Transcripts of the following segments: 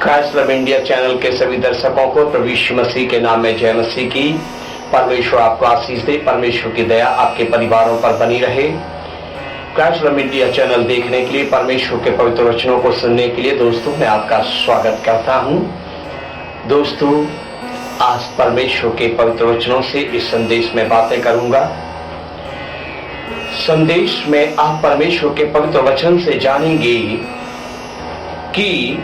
Christ love India channel के सभी दर्शकों को प्रभु यीशु मसीह के नाम में जय मसीह की। परमेश्वर आपको आशीष दे, परमेश्वर की दया आपके परिवारों पर बनी रहे। क्राइस्ट लव इंडिया चैनल देखने के लिए, परमेश्वर के पवित्र वचनों को सुनने के लिए दोस्तों मैं आपका स्वागत करता हूं। दोस्तों, आज परमेश्वर के पवित्र वचनों से इस संदेश में बातें करूंगा। संदेश में आप परमेश्वर के पवित्र वचन से जानेंगे कि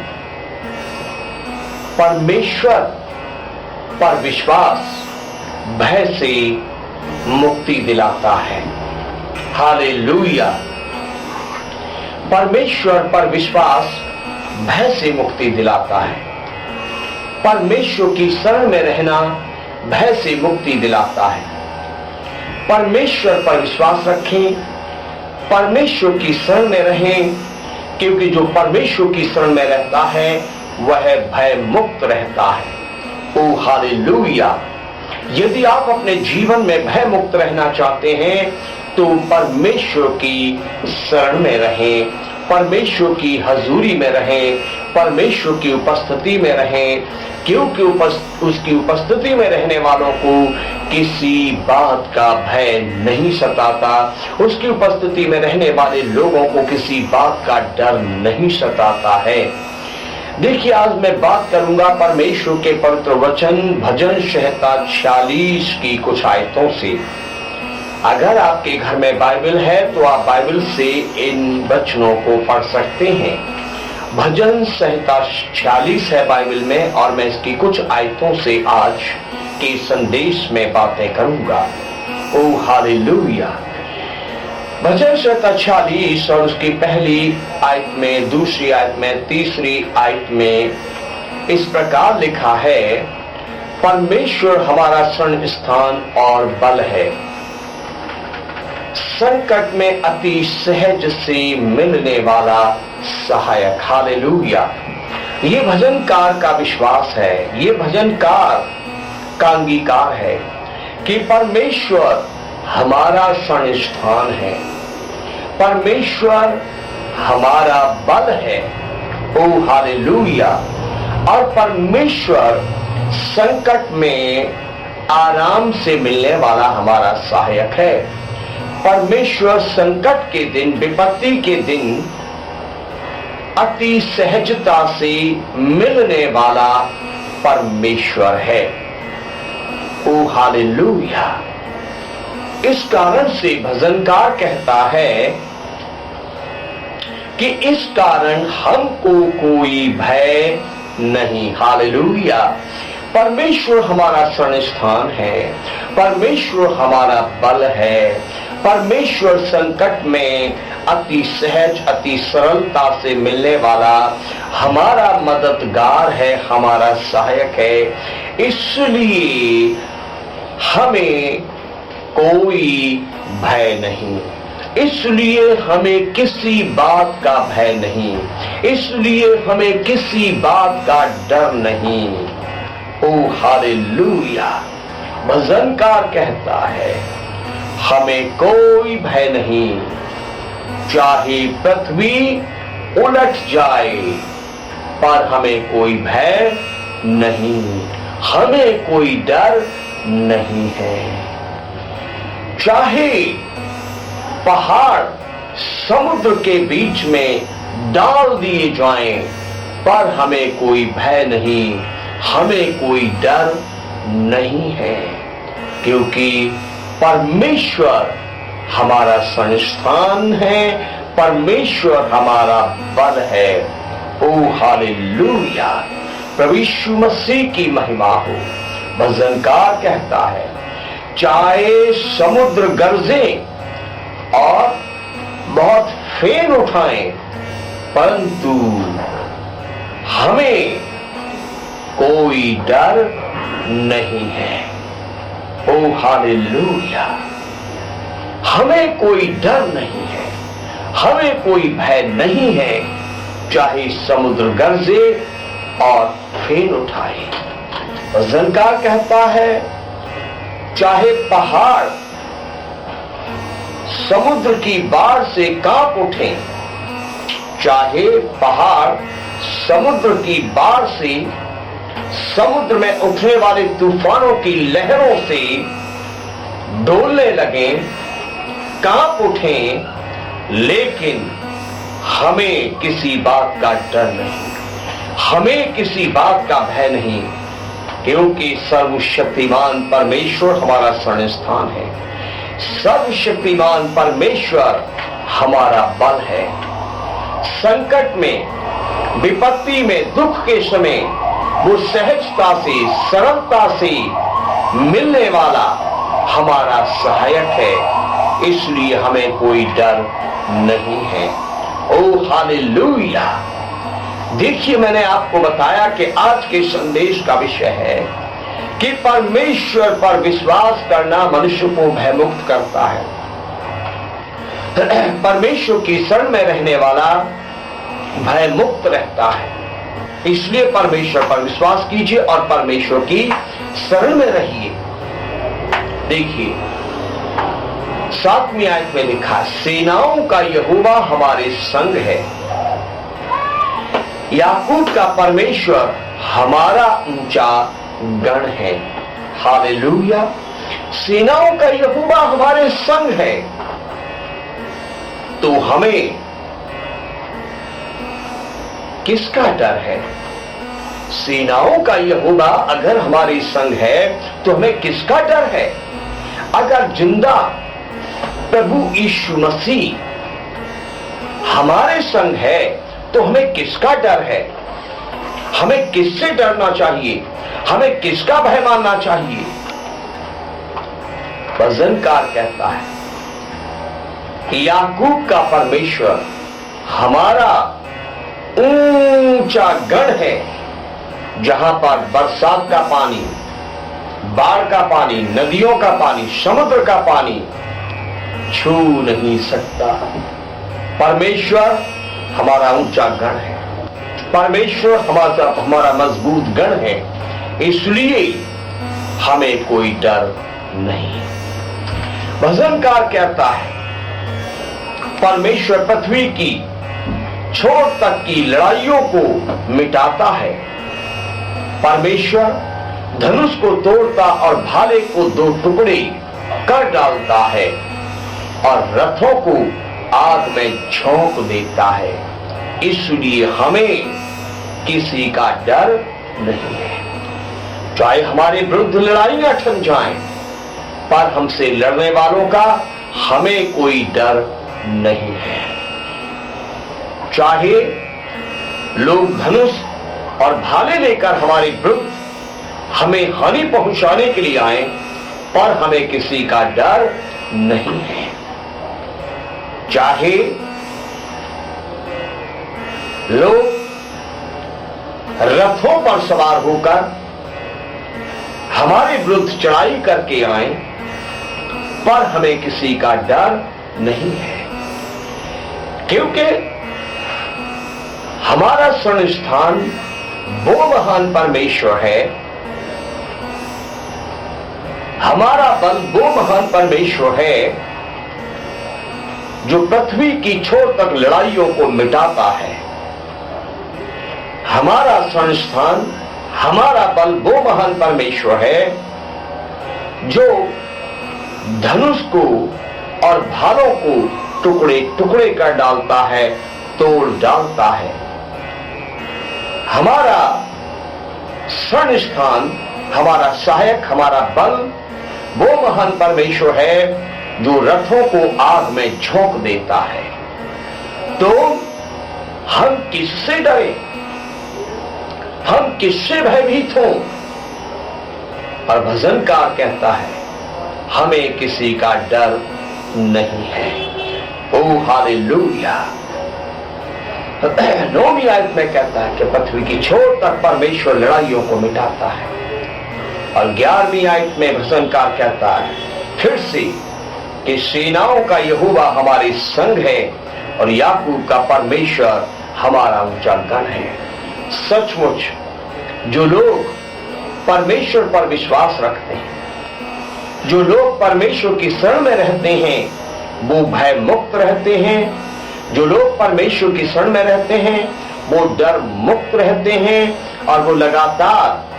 परमेश्वर पर विश्वास भय से मुक्ति दिलाता है। हालेलुया। परमेश्वर पर विश्वास भय से मुक्ति दिलाता है। परमेश्वर की शरण में रहना भय से मुक्ति दिलाता है। परमेश्वर पर विश्वास रखें, परमेश्वर की शरण में रहें, क्योंकि जो परमेश्वर की शरण में रहता है वह भय मुक्त रहता है। ओ हालेलुया। यदि आप अपने जीवन में भय मुक्त रहना चाहते हैं तो परमेश्वर की शरण में रहें, परमेश्वर की हजूरी में रहें, परमेश्वर की उपस्थिति में रहें, क्योंकि उसकी उपस्थिति में रहने वालों को किसी बात का भय नहीं सताता। उसकी उपस्थिति में रहने वाले लोगों को किसी बात का डर नहीं सताता है। देखिए, आज मैं बात करूंगा परमेश्वर के पवित्र वचन भजन संहिता 46 की कुछ आयतों से। अगर आपके घर में बाइबल है तो आप बाइबल से इन वचनों को पढ़ सकते हैं। भजन संहिता 46 है बाइबल में, और मैं इसकी कुछ आयतों से आज के संदेश में बातें करूंगा। ओ हालेलुया। भजन संहिता 46 और उसकी पहली आयत में, दूसरी आयत में, तीसरी आयत में इस प्रकार लिखा है, परमेश्वर हमारा शरण स्थान और बल है, संकट में अति सहज से मिलने वाला सहायक। हालेलुया। ये भजनकार का विश्वास है, ये भजनकार का अंगीकार है कि परमेश्वर हमारा शरण स्थान है, परमेश्वर हमारा बल है। ओ हालेलुया। और परमेश्वर संकट में आराम से मिलने वाला हमारा सहायक है। परमेश्वर संकट के दिन, विपत्ति के दिन अति सहजता से मिलने वाला परमेश्वर है। ओ हालेलुया। इस कारण से भजनकार कहता है कि इस कारण हमको कोई भय नहीं। हालेलुया। परमेश्वर हमारा शरण स्थान है, परमेश्वर हमारा बल है, परमेश्वर संकट में अति सहज, अति सरलता से मिलने वाला हमारा मददगार है, हमारा सहायक है। इसलिए हमें कोई भय नहीं, इसलिए हमें किसी बात का भय नहीं, इसलिए हमें किसी बात का डर नहीं। ओ हालेलुया। भजनकार कहता है हमें कोई भय नहीं, चाहे पृथ्वी उलट जाए पर हमें कोई भय नहीं, हमें कोई डर नहीं है। चाहे पहाड़ समुद्र के बीच में डाल दिए जाएं पर हमें कोई भय नहीं, हमें कोई डर नहीं है, क्योंकि परमेश्वर हमारा संस्थान है, परमेश्वर हमारा बल है। ओ हालेलुया। प्रभु यीशु मसीह की महिमा हो। भजनकार कहता है चाहे समुद्र गरजे और बहुत फेन उठाएं, परंतु हमें कोई डर नहीं है। ओ हालेलुया। हमें कोई डर नहीं है, हमें कोई भय नहीं है, चाहे समुद्र गरजे और फेन उठाए। भजनकार कहता है चाहे पहाड़ समुद्र की बाढ़ से कांप उठे, चाहे पहाड़ समुद्र की बाढ़ से, समुद्र में उठने वाले तूफानों की लहरों से डोलने लगे, कांप उठे, लेकिन हमें किसी बात का डर नहीं, हमें किसी बात का भय नहीं, क्योंकि सर्वशक्तिमान परमेश्वर हमारा शरण स्थान है। सर्वशक्तिमान परमेश्वर हमारा बल है। संकट में, विपत्ति में, दुख के समय वो सहजता से, सरलता से मिलने वाला हमारा सहायक है, इसलिए हमें कोई डर नहीं है। ओ हालेलुया। देखिए, मैंने आपको बताया कि आज के संदेश का विषय है कि परमेश्वर पर विश्वास करना मनुष्य को भयमुक्त करता है। परमेश्वर की शरण में रहने वाला भयमुक्त रहता है, इसलिए परमेश्वर पर विश्वास कीजिए और परमेश्वर की शरण में रहिए। देखिए, 7वीं आयत में लिखा, सेनाओं का यहोवा हमारे संग है। याकूब का परमेश्वर हमारा ऊंचा गण है। हालेलुया। सेनाओं का यहोवा हमारे संग है, तो हमें किसका डर है? सेनाओं का यहोवा अगर हमारे संग है तो हमें किसका डर है? अगर जिंदा प्रभु यीशु मसीह हमारे संग है तो हमें किसका डर है? हमें किससे डरना चाहिए? हमें किसका भय मानना चाहिए? भजनकार कहता है कि याकूब का परमेश्वर हमारा ऊंचा गढ़ है, जहां पर बरसात का पानी, बाढ़ का पानी, नदियों का पानी, समुद्र का पानी छू नहीं सकता। परमेश्वर हमारा ऊंचा गढ़ है, परमेश्वर हमारा मजबूत गढ़ है, इसलिए हमें कोई डर नहीं। भजनकार कहता है परमेश्वर पृथ्वी की छोर तक की लड़ाइयों को मिटाता है। परमेश्वर धनुष को तोड़ता और भाले को 2 टुकड़े कर डालता है और रथों को आग में झोंक देता है, इसलिए हमें किसी का डर नहीं है। चाहे हमारे विरुद्ध लड़ाइयां ठन जाएं, पर हमसे लड़ने वालों का हमें कोई डर नहीं है। चाहे लोग धनुष और भाले लेकर हमारे विरुद्ध हमें हानि पहुंचाने के लिए आए, पर हमें किसी का डर नहीं है। चाहे लोग रथों पर सवार होकर हमारे विरुद्ध चढ़ाई करके आए, पर हमें किसी का डर नहीं है, क्योंकि हमारा शरण स्थान वो महान परमेश्वर है, हमारा बल वो महान परमेश्वर है जो पृथ्वी की छोर तक लड़ाइयों को मिटाता है। हमारा शरण स्थान, हमारा बल वो महान परमेश्वर है जो धनुष को और भालों को टुकड़े टुकड़े कर डालता है, तोड़ डालता है। हमारा शरण स्थान, हमारा सहायक, हमारा बल वो महान परमेश्वर है जो रथों को आग में झोंक देता है। तो हम किससे डरें? हम किससे भयभीत हों? और भजनकार कहता है हमें किसी का डर नहीं है। ओ हालेलुया। 9वीं आयत में कहता है कि पृथ्वी की छोर तक परमेश्वर लड़ाइयों को मिटाता है। और 11वीं आयत में भजनकार कहता है फिर से कि सेनाओं का यहोवा हमारे संग है और याकूब का परमेश्वर हमारा ऊंचा गण है। सचमुच जो लोग परमेश्वर पर विश्वास रखते हैं, जो लोग परमेश्वर की शरण में रहते हैं, वो भय मुक्त रहते हैं। जो लोग परमेश्वर की शरण में रहते हैं वो डर मुक्त रहते हैं और वो लगातार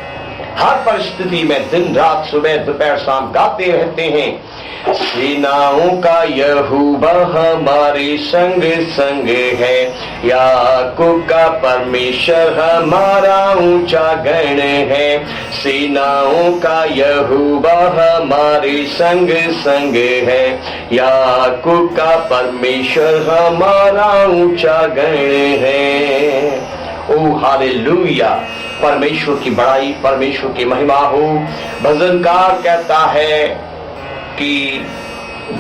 हर परिस्थिति में दिन रात सुबह दोपहर शाम गाते रहते हैं। सेनाओं का यहोवा हमारे संग संग है, याकूब का परमेश्वर हमारा ऊंचा गण है। सेनाओं का यहोवा हमारे संग संग है, याकूब का परमेश्वर हमारा ऊंचा गण है। ओ हालेलुया, परमेश्वर की बड़ाई, परमेश्वर की महिमा हो। भजनकार कहता है कि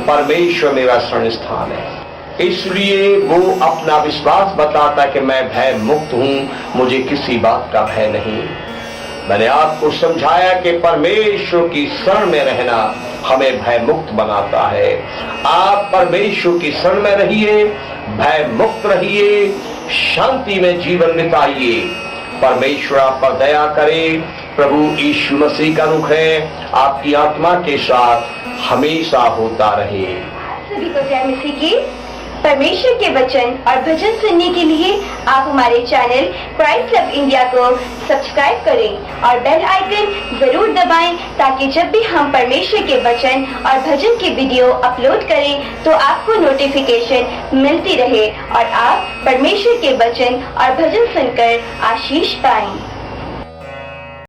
परमेश्वर मेरा शरण स्थान है, इसलिए वो अपना विश्वास बताता कि मैं भय मुक्त हूं, मुझे किसी बात का भय नहीं। मैंने आपको समझाया कि परमेश्वर की शरण में रहना हमें भय मुक्त बनाता है। आप परमेश्वर की शरण में रहिए, भय मुक्त रहिए, शांति में जीवन बिताइए। परमेश्वर आप पर दया करे। प्रभु यीशु मसीह का रुख है आपकी आत्मा के साथ हमेशा होता रहे। सभी को जय मसीह की। परमेश्वर के वचन और भजन सुनने के लिए आप हमारे चैनल क्राइस्ट लव इंडिया को सब्सक्राइब करें और बेल आइकन जरूर दबाएं, ताकि जब भी हम परमेश्वर के वचन और भजन की वीडियो अपलोड करें तो आपको नोटिफिकेशन मिलती रहे और आप परमेश्वर के वचन और भजन सुनकर आशीष पाएं।